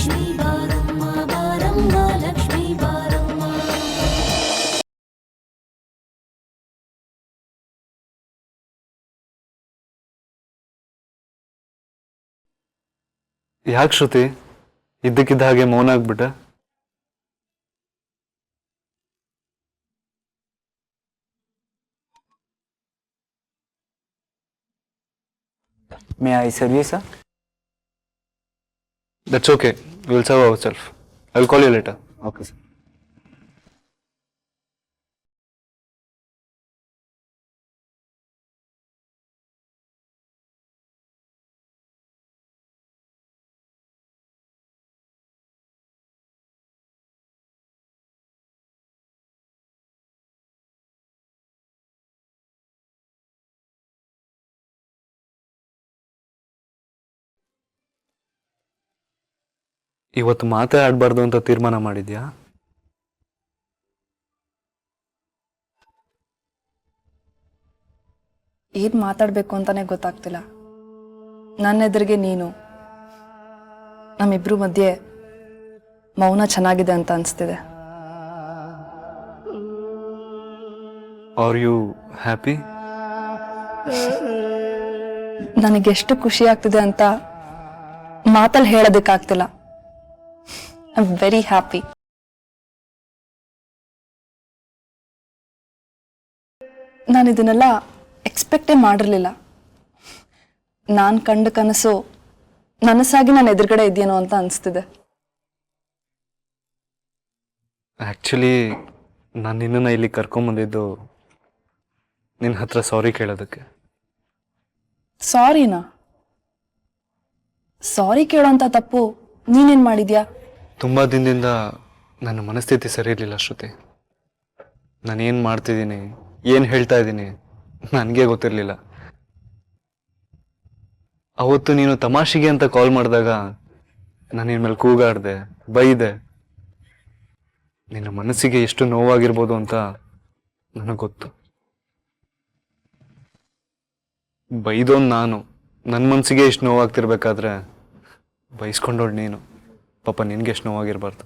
ಲಕ್ಷ್ಮೀ ಬಾರಮ್ಮ ಬಾರಮ್ಮ ಲಕ್ಷ್ಮೀ ಬಾರಮ್ಮ. ಯಾಕೆ ಶ್ರುತಿ ಇದ್ದಕ್ಕಿದ್ದ ಹಾಗೆ ಮೌನ ಆಗ್ಬಿಟ್ಟ? May I serve you, sir? That's okay. We'll serve ourselves. I'll call you later. Okay, sir. ಇವತ್ತು ಮಾತೇ ಆಡಬಾರ್ದು ಅಂತ ತೀರ್ಮಾನ ಮಾಡಿದ್ಯಾ? ಏನು ಮಾತಾಡಬೇಕು ಅಂತಾನೆ ಗೊತ್ತಾಗ್ತಿಲ್ಲ. ನನ್ನ ಎದುರಿಗೆ ನೀನು, ನಮ್ಮಿಬ್ರು ಮಧ್ಯೆ ಮೌನ ಚೆನ್ನಾಗಿದೆ ಅಂತ ಅನಿಸ್ತಿದೆ. Are you happy? ನನಗೆಷ್ಟು ಖುಷಿ ಆಗ್ತಿದೆ ಅಂತ ಮಾತಲ್ಲಿ ಹೇಳೋದಕ್ಕಾಗ್ತಿಲ್ಲ. I am very happy. ನಾನು ಇದನ್ನೆಲ್ಲ ಎಕ್ಸ್ಪೆಕ್ಟೇ ಮಾಡಿರಲಿಲ್ಲ. ನಾನು ಕಂಡ ಕನಸು ನನಸಾಗಿ ನಾನು ಎದುರುಗಡೆ ಇದೆಯೇನೋ ಅಂತ ಅನಿಸ್ತಿದೆ. ಆ್ಯಕ್ಚುಲಿ ನಾನು ನಿನ್ನನ್ನು ಇಲ್ಲಿ ಕರ್ಕೊಂಬಂದಿದ್ದು ನಿನ್ನ ಹತ್ರ ಸಾರಿ ಕೇಳೋದಕ್ಕೆ. ಸಾರಿನಾ? ಸಾರಿ ಕೇಳೋಂಥ ತಪ್ಪು ನೀನೇನು ಮಾಡಿದ್ಯಾ? ತುಂಬ ದಿನದಿಂದ ನನ್ನ ಮನಸ್ಥಿತಿ ಸರಿ ಇರಲಿಲ್ಲ ಶ್ರುತಿ. ನಾನೇನು ಮಾಡ್ತಿದ್ದೀನಿ, ಏನು ಹೇಳ್ತಾ ಇದ್ದೀನಿ ನನಗೆ ಗೊತ್ತಿರಲಿಲ್ಲ. ಅವತ್ತು ನೀನು ತಮಾಷೆಗೆ ಅಂತ ಕಾಲ್ ಮಾಡಿದಾಗ ನಾನು ನಿನ್ನ ಮೇಲೆ ಕೂಗಾಡಿದೆ, ಬೈದೆ. ನಿನ್ನ ಮನಸ್ಸಿಗೆ ಎಷ್ಟು ನೋವಾಗಿರ್ಬೋದು ಅಂತ ನನಗೆ ಗೊತ್ತು. ಬೈದೋನ್ ನಾನು, ನನ್ನ ಮನಸ್ಸಿಗೆ ಎಷ್ಟು ನೋವಾಗ್ತಿರ್ಬೇಕಾದ್ರೆ ಬೈಸ್ಕೊಂಡೋಳು ನೀನು. ಪಾಪ ನಿನಗೆ ಎಷ್ಟು ನೋವಾಗಿರ್ಬಾರ್ದು.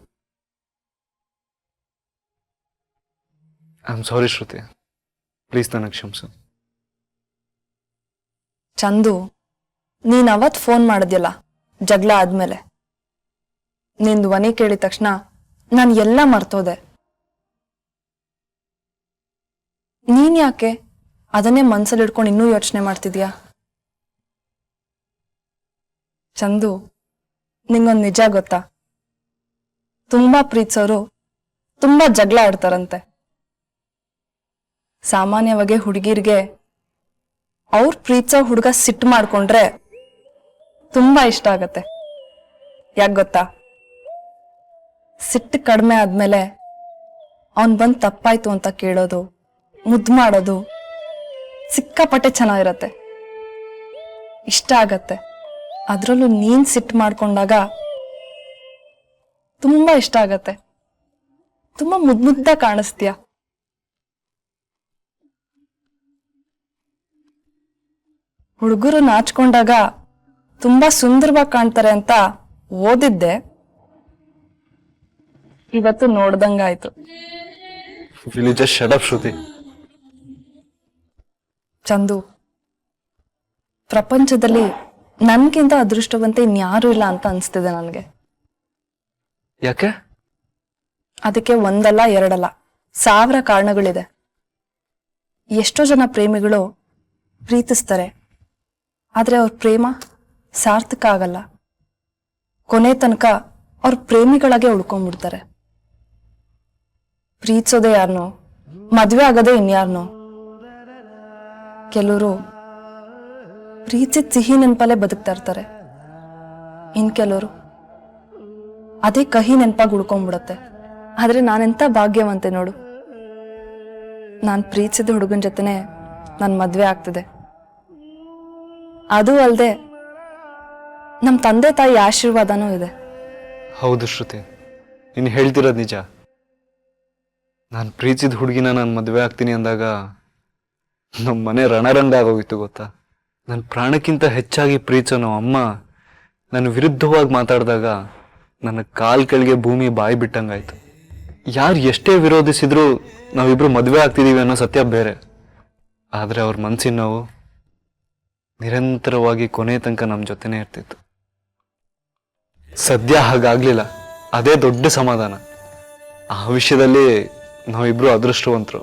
I am sorry Shruti, please ನನಗೆ ಕ್ಷಮಿಸು. ಚಂದು, ನೀನು ಅವತ್ತು ಫೋನ್ ಮಾಡಿದ್ಯಲ್ಲ ಜಗಳ ಆದ್ಮೇಲೆ, ನಿನ್ ಧ್ವನಿ ಕೇಳಿದ ತಕ್ಷಣ ನಾನು ಎಲ್ಲ ಮರ್ತೋದೆ. ನೀನ್ ಯಾಕೆ ಅದನ್ನೇ ಮನ್ಸಲ್ಲಿ ಇಟ್ಕೊಂಡು ಇನ್ನೂ ಯೋಚನೆ ಮಾಡ್ತಿದ್ಯಾ? ಚಂದು, ನಿಂಗೊಂದು ನಿಜ ಗೊತ್ತಾ? ತುಂಬಾ ಪ್ರೀತಿಸೋರು ತುಂಬಾ ಜಗಳ ಆಡ್ತಾರಂತೆ. ಸಾಮಾನ್ಯವಾಗಿ ಹುಡುಗಿರ್ಗೆ ಅವ್ರ ಪ್ರೀತಿಸೋ ಹುಡುಗ ಸಿಟ್ಟು ಮಾಡ್ಕೊಂಡ್ರೆ ತುಂಬಾ ಇಷ್ಟ ಆಗತ್ತೆ. ಯಾಕೆ ಗೊತ್ತಾ? ಸಿಟ್ಟು ಕಡಿಮೆ ಆದ್ಮೇಲೆ ಅವನ್ ಬಂದ್ ತಪ್ಪಾಯ್ತು ಅಂತ ಕೇಳೋದು, ಮುದ್ದು ಮಾಡೋದು ಸಿಕ್ಕಾಪಟ್ಟೆ ಚೆನ್ನಾಗಿರತ್ತೆ, ಇಷ್ಟ ಆಗತ್ತೆ. ಅದ್ರಲ್ಲೂ ನೀನ್ ಸಿಟ್ಟು ಮಾಡ್ಕೊಂಡಾಗ ತುಂಬಾ ಇಷ್ಟ ಆಗತ್ತೆ. ತುಂಬಾ ಮುದ್ದ ಕಾಣಿಸ್ತೀಯ. ಹುಡುಗರು ನಾಚ್ಕೊಂಡಾಗ ತುಂಬಾ ಸುಂದರವಾಗಿ ಕಾಣ್ತಾರೆ ಅಂತ ಓದಿದ್ದೆ, ಇವತ್ತು ನೋಡ್ದಂಗಾಯ್ತು. Will you just shut up, ಶ್ರುತಿ? ಚಂದು, ಪ್ರಪಂಚದಲ್ಲಿ ನನ್ಗಿಂತ ಅದೃಷ್ಟವಂತ ಇನ್ಯಾರೂ ಇಲ್ಲ ಅಂತ ಅನ್ಸ್ತಿದೆ ನನಗೆ. ಯಾಕೆ? ಅದಕ್ಕೆ ಒಂದಲ್ಲ ಎರಡಲ್ಲ 1000 ಕಾರಣಗಳಿದೆ. ಎಷ್ಟೋ ಜನ ಪ್ರೇಮಿಗಳು ಪ್ರೀತಿಸ್ತಾರೆ, ಆದ್ರೆ ಅವ್ರ ಪ್ರೇಮ ಸಾರ್ಥಕ ಆಗಲ್ಲ. ಕೊನೆ ತನಕ ಅವ್ರ ಪ್ರೇಮಿಗಳಾಗೆ ಉಳ್ಕೊಂಡ್ಬಿಡ್ತಾರೆ. ಪ್ರೀತಿಸೋದೇ ಯಾರನೋ, ಮದ್ವೆ ಆಗೋದೇ ಇನ್ಯಾರನೋ. ಕೆಲವರು ಪ್ರೀತಿಸಿದ ಸಿಹಿ ನೆನಪಲ್ಲೇ ಬದುಕ್ತಾ ಇರ್ತಾರೆ. ಇನ್ ಕೆಲವರು ಅದೇ ಕಹಿ ನೆನಪಾಗಿ ಉಳ್ಕೊಂಡ್ಬಿಡತ್ತೆ. ಆದ್ರೆ ನಾನೆಂತ ಭಾಗ್ಯವಂತೆ ನೋಡು, ನಾನು ಪ್ರೀತಿಸಿದ ಹುಡುಗನ ಜೊತೆನೆ ನನ್ನ ಮದ್ವೆ ಆಗ್ತಿದೆ. ಅದು ಅಲ್ಲದೆ ನಮ್ಮ ತಂದೆ ತಾಯಿ ಆಶೀರ್ವಾದನೂ ಇದೆ. ಹೌದು ಶ್ರುತಿ, ನೀನು ಹೇಳ್ತಿರೋದು ನಿಜ. ನಾನು ಪ್ರೀತಿಸಿದ ಹುಡುಗಿನ ನಾನು ಮದುವೆ ಆಗ್ತೀನಿ ಅಂದಾಗ ನಮ್ಮ ಮನೆ ರಣರಂಗ ಆಗೋಗಿತ್ತು ಗೊತ್ತಾ. ನನ್ನ ಪ್ರಾಣಕ್ಕಿಂತ ಹೆಚ್ಚಾಗಿ ಪ್ರೀತಿಸೋ ನಮ್ಮ ಅಮ್ಮ ನನ್ನ ವಿರುದ್ಧವಾಗಿ ಮಾತಾಡಿದಾಗ ನನ್ನ ಕಾಲ್ ಕೆಳಗೆ ಭೂಮಿ ಬಾಯಿ ಬಿಟ್ಟಂಗಾಯ್ತು. ಯಾರು ಎಷ್ಟೇ ವಿರೋಧಿಸಿದ್ರು ನಾವಿಬ್ರು ಮದುವೆ ಆಗ್ತಿದೀವಿ ಅನ್ನೋ ಸತ್ಯ ಬೇರೆ. ಆದ್ರೆ ಅವ್ರ ಮನ್ಸಿನ ನೋವು ನಿರಂತರವಾಗಿ ಕೊನೆ ತನಕ ನಮ್ಮ ಜೊತೆನೇ ಇರ್ತಿತ್ತು. ಸದ್ಯ ಹಾಗಾಗ್ಲಿಲ್ಲ, ಅದೇ ದೊಡ್ಡ ಸಮಾಧಾನ. ಆ ವಿಷಯದಲ್ಲಿ ನಾವಿಬ್ರು ಅದೃಷ್ಟವಂತರು.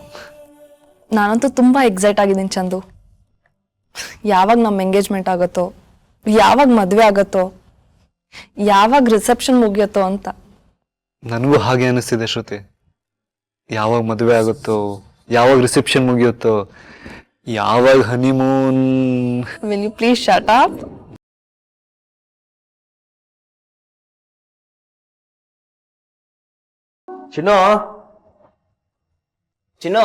ನಾನಂತೂ ತುಂಬಾ ಎಕ್ಸೈಟ್ ಆಗಿದ್ದೀನಿ ಚಂದು. ಯಾವಾಗ ನಮ್ಮ ಎಂಗೇಜ್ಮೆಂಟ್ ಆಗುತ್ತೋ, ಯಾವಾಗ ಮದುವೆ ಆಗುತ್ತೋ, ಯಾವಾಗ ರಿಸೆಪ್ಷನ್ ಮುಗಿಯುತ್ತೋ ಅಂತ. ನನಗೂ ಹಾಗೆ ಅನಿಸ್ತಿದೆ ಶ್ರುತಿ. ಯಾವಾಗ ಮದುವೆ ಆಗುತ್ತೋ, ಯಾವಾಗ ರಿಸೆಪ್ಷನ್ ಮುಗಿಯುತ್ತೋ, ಯಾವಾಗ honeymoon. Will you please shut up? Chinnu Chinnu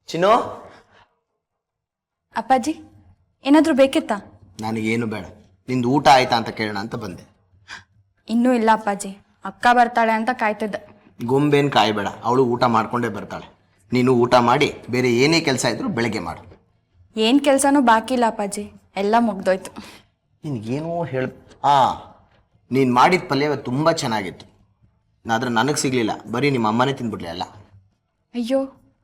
Chinnu, ಅಪ್ಪಾಜಿ ಏನಾದರೂ ಬೇಕಿತ್ತಾ? ನನಗೇನು ಬೇಡ, ನಿಂದು ಊಟ ಆಯ್ತಾ ಅಂತ ಕೇಳೋಣ ಅಂತ ಬಂದೆ. ಇನ್ನೂ ಇಲ್ಲ ಅಪ್ಪಾಜಿ, ಅಕ್ಕ ಬರ್ತಾಳೆ ಅಂತ ಕಾಯ್ತಿದ್ದೆ. ಗೊಂಬೇನು ಕಾಯಬೇಡ, ಅವಳು ಊಟ ಮಾಡ್ಕೊಂಡೇ ಬರ್ತಾಳೆ. ನೀನು ಊಟ ಮಾಡಿ ಬೇರೆ ಏನೇ ಕೆಲಸ ಇದ್ರೂ ಬೆಳಗ್ಗೆ ಮಾಡು. ಏನು ಕೆಲಸನೂ ಬಾಕಿ ಇಲ್ಲ ಅಪ್ಪಾಜಿ, ಎಲ್ಲ ಮುಗ್ದೋಯ್ತು. ನಿನಗೇನೋ ಹೇಳ ನೀನು ಮಾಡಿದ ಪಲ್ಯ ತುಂಬ ಚೆನ್ನಾಗಿತ್ತು, ಆದ್ರೆ ನನಗೆ ಸಿಗಲಿಲ್ಲ, ಬರೀ ನಿಮ್ಮ ಅಮ್ಮನೇ ತಿಂದ್ಬಿಡ್ಲಿ ಅಲ್ಲ. ಅಯ್ಯೋ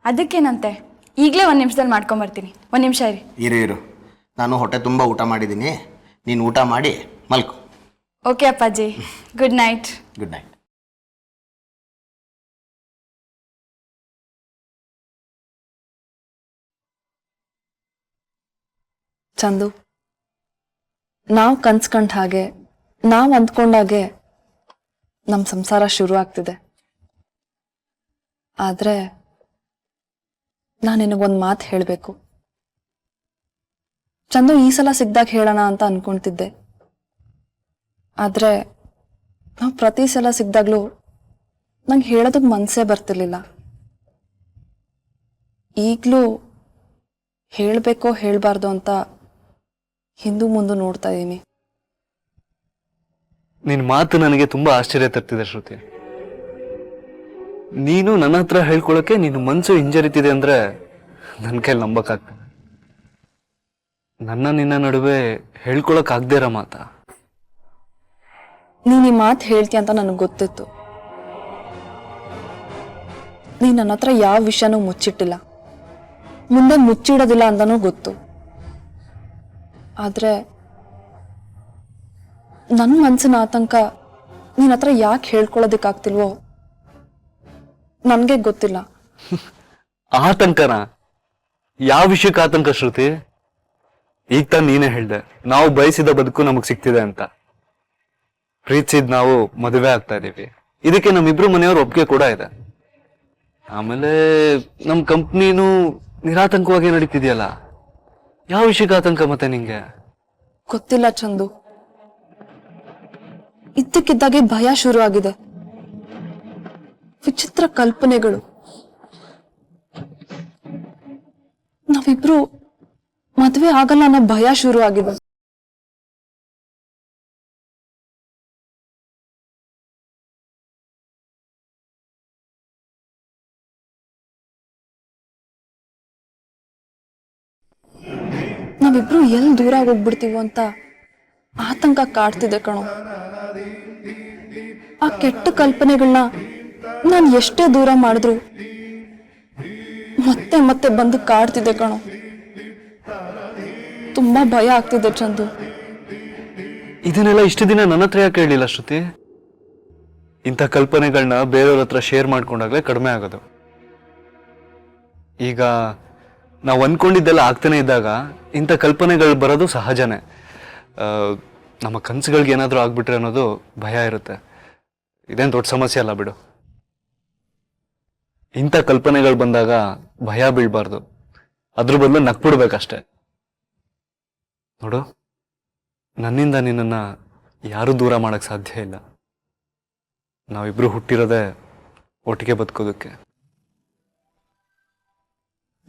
ಅದಕ್ಕೇನಂತೆ, ಈಗಲೇ ಒಂದು ನಿಮಿಷದಲ್ಲಿ ಮಾಡ್ಕೊಂಬರ್ತೀನಿ. ಒಂದು ನಿಮಿಷ ಇರಿ. ಇರು, ನಾನು ಹೊಟ್ಟೆ ತುಂಬ ಊಟ ಮಾಡಿದ್ದೀನಿ, ನೀನು ಊಟ ಮಾಡಿ ಮಲ್ಕೊ. ಓಕೆ ಅಪ್ಪಾಜಿ, good night. Good night. Chandu, ನಾವು ಕನ್ಸ್ಕೊಂಡ ಹಾಗೆ, ನಾವು ಅಂದ್ಕೊಂಡಾಗೆ ನಮ್ಮ ಸಂಸಾರ ಶುರು ಆಗ್ತಿದೆ. ಆದ್ರೆ ನಾನು ನಿನಗೊಂದು ಮಾತು ಹೇಳಬೇಕು. ಚಂದು ಈ ಸಲ ಸಿಗ್ದಾಗ ಹೇಳೋಣ ಅಂತ ಅನ್ಕೊಂತಿದ್ದೆ. ಆದ್ರೆ ನಾವು ಪ್ರತಿ ಸಲ ಸಿಗ್ದಾಗ್ಲೂ ನಂಗೆ ಹೇಳೋದಕ್ಕೆ ಮನಸ್ಸೇ ಬರ್ತಿರ್ಲಿಲ್ಲ. ಈಗಲೂ ಹೇಳಬೇಕೋ ಹೇಳಬಾರ್ದು ಅಂತ ಹಿಂದೂ ಮುಂದೆ ನೋಡ್ತಾ ಇದ್ದೀನಿ. ನಿನ್ ಮಾತು ನನಗೆ ತುಂಬಾ ಆಶ್ಚರ್ಯ ತರ್ತಿದೆ ಶ್ರುತಿ. ನೀನು ನನ್ನ ಹತ್ರ ಹೇಳ್ಕೊಳಕ್ಕೆ ನಿನ್ನ ಮನ್ಸು ಹಿಂಜರಿತಿದೆ ಅಂದ್ರೆ ನನ್ನ ಕೈಲಿ ನಂಬಕ್ಕಾಗ್ತದೆ. ನನ್ನ ನಿನ್ನ ನಡುವೆ ಹೇಳ್ಕೊಳಕ್ ಆಗದೆ ಇರೋ ಮಾತಾ? ನೀನು ಈ ಮಾತು ಹೇಳ್ತೀಯ ಅಂತ ನನಗೆ ಗೊತ್ತಿತ್ತು. ನೀನು ನನ್ನ ಹತ್ರ ಯಾವ ವಿಷಯನೂ ಮುಚ್ಚಿಟ್ಟಿಲ್ಲ, ಮುಂದೆ ಮುಚ್ಚಿಡೋದಿಲ್ಲ ಅಂತನೂ ಗೊತ್ತು. ಆದ್ರೆ ನನ್ನ ಮನಸ್ಸಿನ ಆತಂಕ ನಿನ್ನ ಹತ್ರ ಯಾಕೆ ಹೇಳ್ಕೊಳ್ಳೋದಕ್ಕಾಗ್ತಿಲ್ವೋ ನನಗೆ ಗೊತ್ತಿಲ್ಲ. ಆತಂಕನ? ಯಾವ ವಿಷಯಕ್ಕೆ ಆತಂಕ ಶ್ರುತಿ? ಈಗ ತಾನು ನೀನೇ ಹೇಳ್ದೆ ನಾವು ಬಯಸಿದ ಬದುಕು ನಮಗ್ ಸಿಗ್ತಿದೆ ಅಂತ. ಪ್ರೀತಿಸಿದ್ ನಾವು ಮದುವೆ ಆಗ್ತಾ ಇದೀವಿ, ಇದಕ್ಕೆ ನಮ್ಮಿಬ್ರು ಮನೆಯವ್ರ ಒಪ್ಪಿಗೆ ಕೂಡ ಇದೆ. ಆಮೇಲೆ ನಮ್ ಕಂಪ್ನಿನೂ ನಿರಾತಂಕವಾಗಿ ನಡೀತಿದ್ಯಲ್ಲ, ಯಾವ ವಿಷಯಕ್ಕೆ ಆತಂಕ ಮತ್ತೆ ನಿಂಗೆ? ಗೊತ್ತಿಲ್ಲ ಚಂದು, ಇದ್ದಕ್ಕಿದ್ದಾಗೆ ಭಯ ಶುರು ಆಗಿದೆ. ವಿಚಿತ್ರ ಕಲ್ಪನೆಗಳು. ನಾವಿಬ್ರು ಮದ್ವೆ ಆಗಲ್ಲ ಅನ್ನೋ ಭಯ ಶುರು ಆಗಿದೆ. ನಾವಿಬ್ರು ಎಲ್ಲಿ ದೂರ ಹೋಗ್ಬಿಡ್ತೀವೋ ಅಂತ ಆತಂಕ ಕಾಡ್ತಿದೆ ಕಣೋ. ಆ ಕೆಟ್ಟ ಕಲ್ಪನೆಗಳನ್ನ ನಾನು ಎಷ್ಟೇ ದೂರ ಮಾಡಿದ್ರು ಮತ್ತೆ ಮತ್ತೆ ಬಂದು ಕಾಡ್ತಿದೆ ಕಣೋ. ತುಂಬಾ ಭಯ ಆಗ್ತಿದೆ ಚಂದು. ಇದನ್ನೆಲ್ಲ ಇಷ್ಟು ದಿನ ನನ್ನ ಹತ್ರ ಯಾಕೆ ಹೇಳಿಲ್ಲ ಶ್ರುತಿ? ಇಂಥ ಕಲ್ಪನೆಗಳನ್ನ ಬೇರೆಯವ್ರ ಹತ್ರ ಶೇರ್ ಮಾಡ್ಕೊಂಡಾಗ್ಲೇ ಕಡಿಮೆ ಆಗೋದು. ಈಗ ನಾವು ಅನ್ಕೊಂಡಿದ್ದೆಲ್ಲ ಆಗ್ತಾನೆ ಇದ್ದಾಗ ಇಂಥ ಕಲ್ಪನೆಗಳು ಬರೋದು ಸಹಜನೇ. ನಮ್ಮ ಕನಸುಗಳಿಗೆ ಏನಾದರೂ ಆಗ್ಬಿಟ್ರೆ ಅನ್ನೋದು ಭಯ ಇರುತ್ತೆ. ಇದೇನು ದೊಡ್ಡ ಸಮಸ್ಯೆ ಅಲ್ಲ ಬಿಡು. ಇಂಥ ಕಲ್ಪನೆಗಳು ಬಂದಾಗ ಭಯ ಬೀಳ್ಬಾರ್ದು, ಅದ್ರ ಬದಲು ನಕ್ಬಿಡ್ಬೇಕಷ್ಟೆ. ನೋಡು, ನನ್ನಿಂದ ನಿನ್ನನ್ನ ಯಾರೂ ದೂರ ಮಾಡಕ್ ಸಾಧ್ಯ ಇಲ್ಲ. ನಾವಿಬ್ರು ಹುಟ್ಟಿರೋದೇ ಒಟ್ಟಿಗೆ ಬದುಕೋದಕ್ಕೆ.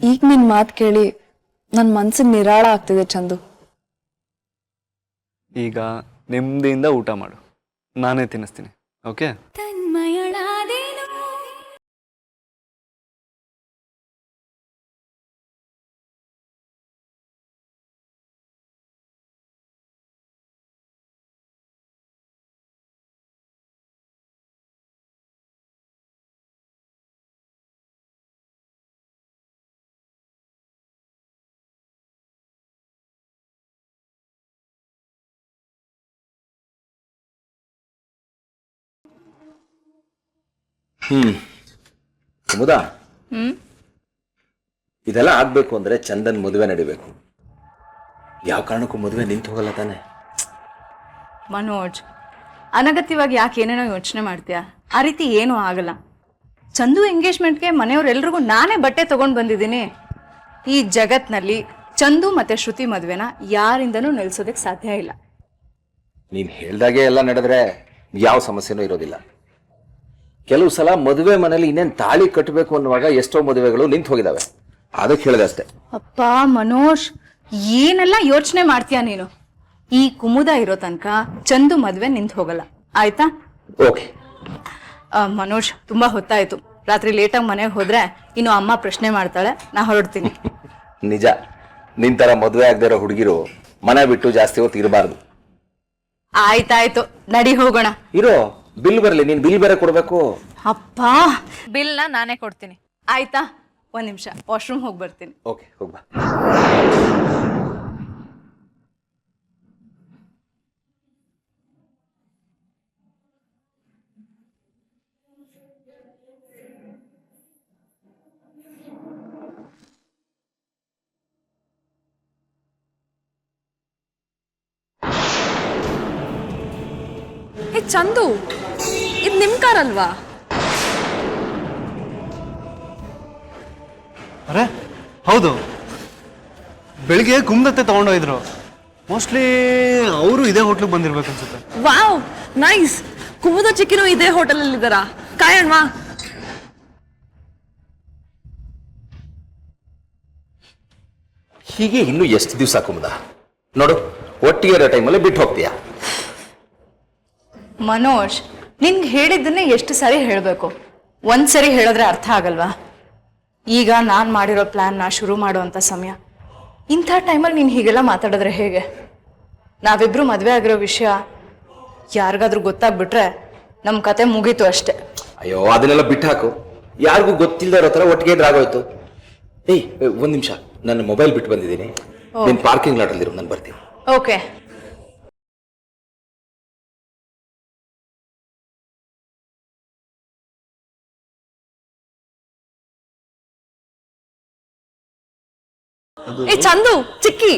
ಈಗ ನಿನ್ ಮಾತು ಕೇಳಿ ನನ್ನ ಮನ್ಸಿಗೆ ನಿರಾಳ ಆಗ್ತಿದೆ ಚಂದು. ಈಗ ನೆಮ್ಮದಿಯಿಂದ ಊಟ ಮಾಡು, ನಾನೇ ತಿನ್ನಿಸ್ತೀನಿ. ಓಕೆ? ಕುಮುದ, ಇದೆಲ್ಲ ಆಗ್ಬೇಕು ಅಂದ್ರೆ ಚಂದನ್ ಮದುವೆ ನಡಿಬೇಕು. ಯಾವ ಕಾರಣಕ್ಕೂ ಮದುವೆ ನಿಂತು ಹೋಗಲ್ಲ ತಾನೆ? ಮನೋಜ್, ಅನಗತ್ಯವಾಗಿ ಯಾಕೆ ಏನೇನೋ ಯೋಚನೆ ಮಾಡ್ತೀಯಾ? ಆ ರೀತಿ ಏನೂ ಆಗಲ್ಲ. ಚಂದು ಎಂಗೇಜ್ಮೆಂಟ್ಗೆ ಮನೆಯವರೆಲ್ರಿಗೂ ನಾನೇ ಬಟ್ಟೆ ತಗೊಂಡು ಬಂದಿದ್ದೀನಿ. ಈ ಜಗತ್ನಲ್ಲಿ ಚಂದು ಮತ್ತೆ ಶ್ರುತಿ ಮದುವೆನ ಯಾರಿಂದನೂ ನಿಲ್ಸೋದಕ್ಕೆ ಸಾಧ್ಯ ಇಲ್ಲ. ನೀನ್ ಹೇಳ್ದಾಗೆ ಎಲ್ಲ ನಡೆದ್ರೆ ಯಾವ ಸಮಸ್ಯೆನೂ ಇರೋದಿಲ್ಲ. ಕೆಲವು ಸಲ ಮದುವೆ ಮನೇಲಿ ಇನ್ನೇನ್ ತಾಳಿ ಕಟ್ಟಬೇಕು ಅನ್ನುವಾಗ ಎಷ್ಟೋ ಮದುವೆಗಳು ನಿಂತು ಹೋಗಿದಾವೆ. ಅದಕ್ಕೆ ಹೇಳಿದೆ ಅಷ್ಟೇ. ಅಪ್ಪ ಮನೋಜ್, ಏನೆಲ್ಲ ಯೋಚನೆ ಮಾಡ್ತೀಯ ನೀನು? ಈ ಕುಮುದ ಇರೋ ತನಕ ಚಂದು ಮದುವೆ ನಿಂತು ಹೋಗಲ್ಲ, ಆಯ್ತಾ? ಓಕೆ. ಮನೋಜ್, ತುಂಬಾ ಹೊತ್ತಾಯ್ತು. ರಾತ್ರಿ ಲೇಟಾಗಿ ಮನೆಗೆ ಹೋದ್ರೆ ಇನ್ನು ಅಮ್ಮ ಪ್ರಶ್ನೆ ಮಾಡ್ತಾಳೆ. ನಾ ಹೊರಡ್ತೀನಿ. ನಿಜ, ನಿನ್ ತರ ಮದುವೆ ಆಗದೆ ಇರೋ ಹುಡುಗಿರು ಮನೆ ಬಿಟ್ಟು ಜಾಸ್ತಿ ಹೊತ್ತು ಇರಬಾರ್ದು. ಆಯ್ತಾಯ್ತು, ನಡಿ ಹೋಗೋಣ. ಇರೋ, ಬಿಲ್ ಬರಲಿ. ನೀನ್ ಬಿಲ್ ಬೇರೆ ಕೊಡ್ಬೇಕು. ಅಪ್ಪ, ಬಿಲ್ನ ನಾನೇ ಕೊಡ್ತೀನಿ, ಆಯ್ತಾ? ಒಂದ್ ನಿಮಿಷ, ವಾಶ್ರೂಮ್ ಹೋಗಿ ಬರ್ತೀನಿ. ಓಕೆ, ಹೋಗ್ಬಾ. ಏ ಚಂದು, ಇದು ನಿಮ್ ಕಾರ್ ಅಲ್ವಾ? ಅರೆ ಹೌದು, ಬೆಳಿಗ್ಗೆ ಕುಂದತ್ತೆ ತಗೊಂಡೋಗಿದ್ರು. ಮೋಸ್ಟ್ಲಿ ಅವರು ಇದೇ ಹೋಟ್ಲಿಗೆ ಬಂದಿರ್ಬೇಕು ಅನ್ಸುತ್ತೆ. Wow, nice. ಕುಮುದ ಚಿಕ್ಕಿನೂ ಇದೇ ಹೋಟೆಲ್ ಅಲ್ಲಿ ಇದ್ದಾರಾ? ಕಾಯಣ್ವಾ. ಹೀಗೆ ಇನ್ನು ಎಷ್ಟು ದಿವಸ ಕುಮುದ? ನೋಡು, ಒಟ್ಟಿಗೆ ಇರೋ ಟೈಮಲ್ಲಿ ಬಿಟ್ಟು ಹೋಗ್ತೀಯಾ? ಮನೋಜ್, ನಿನ್ಗೆ ಹೇಳಿದ್ದನ್ನೇ ಎಷ್ಟು ಸರಿ ಹೇಳಬೇಕು? ಒಂದ್ಸರಿ ಹೇಳಿದ್ರೆ ಅರ್ಥ ಆಗಲ್ವಾ? ಈಗ ನಾನು ಮಾಡಿರೋ ಪ್ಲಾನ್ನ ಶುರು ಮಾಡುವಂಥ ಸಮಯ. ಇಂಥ ಟೈಮಲ್ಲಿ ನೀನು ಹೀಗೆಲ್ಲ ಮಾತಾಡಿದ್ರೆ ಹೇಗೆ? ನಾವಿಬ್ರು ಮದುವೆ ಆಗಿರೋ ವಿಷಯ ಯಾರಿಗಾದ್ರೂ ಗೊತ್ತಾಗ್ಬಿಟ್ರೆ ನಮ್ಮ ಕತೆ ಮುಗೀತು ಅಷ್ಟೆ. ಅಯ್ಯೋ, ಅದನ್ನೆಲ್ಲ ಬಿಟ್ಟು ಹಾಕು. ಯಾರಿಗೂ ಗೊತ್ತಿಲ್ಲದೆ ಇರೋ ಥರ ಒಟ್ಟಿಗೆ ಇದ್ರೆ ಆಗೋಯ್ತು. ಏಯ್, ಒಂದ್ ನಿಮಿಷ, ನನ್ನ ಮೊಬೈಲ್ ಬಿಟ್ಟು ಬಂದಿದ್ದೀನಿ. ನೀನ್ ಪಾರ್ಕಿಂಗ್ ಲಾಟಲ್ಲಿರು, ನಾನು ಬರ್ತೀನಿ. ಓಕೆ. ಏ ಚಂದು, ಚಿಕ್ಕಿ,